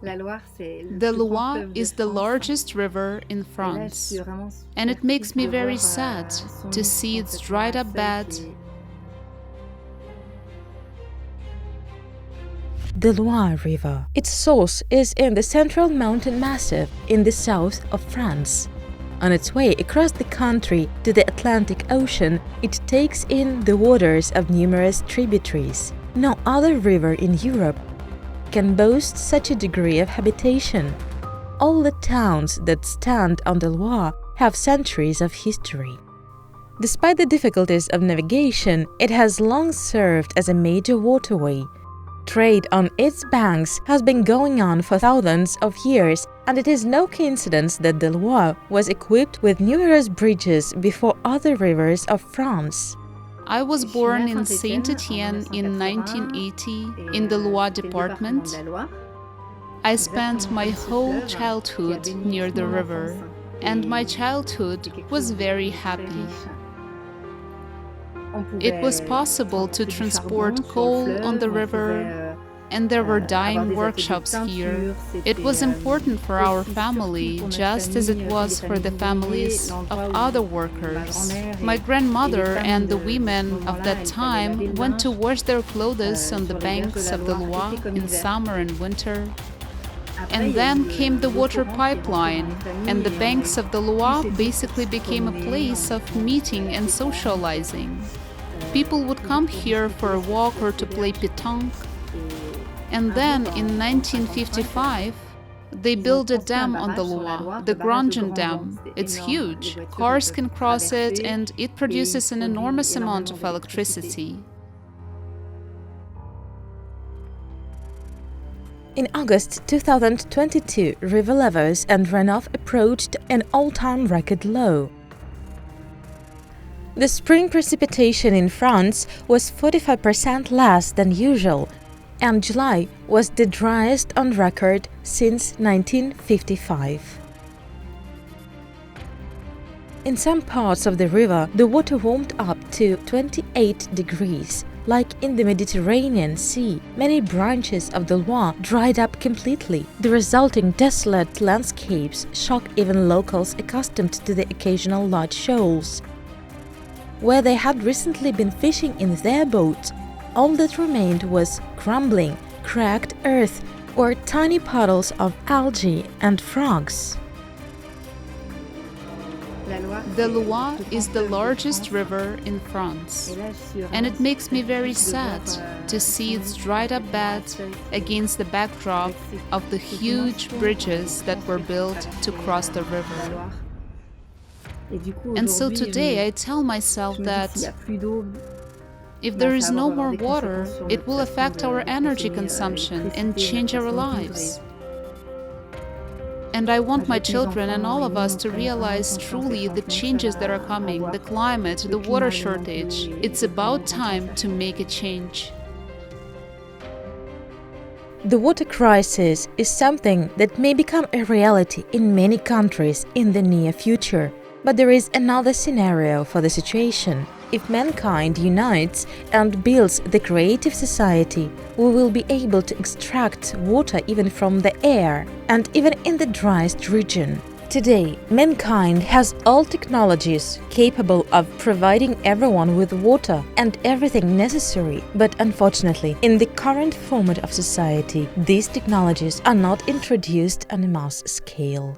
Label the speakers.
Speaker 1: The Loire is the largest river in France, and it makes me very sad to see its dried up bed.
Speaker 2: The Loire River. Its source is in the central mountain massif in the south of France. On its way across the country to the Atlantic Ocean, it takes in the waters of numerous tributaries. No other river in Europe can boast such a degree of habitation. All the towns that stand on the Loire have centuries of history. Despite the difficulties of navigation, it has long served as a major waterway. Trade on its banks has been going on for thousands of years, and it is no coincidence that the Loire was equipped with numerous bridges before other rivers of France.
Speaker 1: I was born in Saint-Étienne in 1980 in the Loire department. I spent my whole childhood near the river, and my childhood was very happy. It was possible to transport coal on the river, and there were dyeing workshops here. It was important for our family, just as it was for the families of other workers. My grandmother and the women of that time went to wash their clothes on the banks of the Loire in summer and winter. And then came the water pipeline, and the banks of the Loire basically became a place of meeting and socializing. People would come here for a walk or to play pétanque. And then in 1955, they built a dam on the Loire, the Grandjean Dam. It's huge. Cars can cross it, and it produces an enormous amount of electricity.
Speaker 2: In August 2022, river levels and runoff approached an all-time record low. The spring precipitation in France was 45% less than usual, and July was the driest on record since 1955. In some parts of the river, the water warmed up to 28 degrees. Like in the Mediterranean Sea, many branches of the Loire dried up completely. The resulting desolate landscapes shock even locals accustomed to the occasional large shoals. Where they had recently been fishing in their boats, all that remained was crumbling, cracked earth or tiny puddles of algae and frogs.
Speaker 1: The Loire is the largest river in France, and it makes me very sad to see its dried up bed against the backdrop of the huge bridges that were built to cross the river. And so today I tell myself that if there is no more water, it will affect our energy consumption and change our lives. And I want my children and all of us to realize truly the changes that are coming, the climate, the water shortage. It's about time to make a change.
Speaker 2: The water crisis is something that may become a reality in many countries in the near future. But there is another scenario for the situation. If mankind unites and builds the creative society, we will be able to extract water even from the air and even in the driest region. Today, mankind has all technologies capable of providing everyone with water and everything necessary, but unfortunately, in the current format of society, these technologies are not introduced on a mass scale.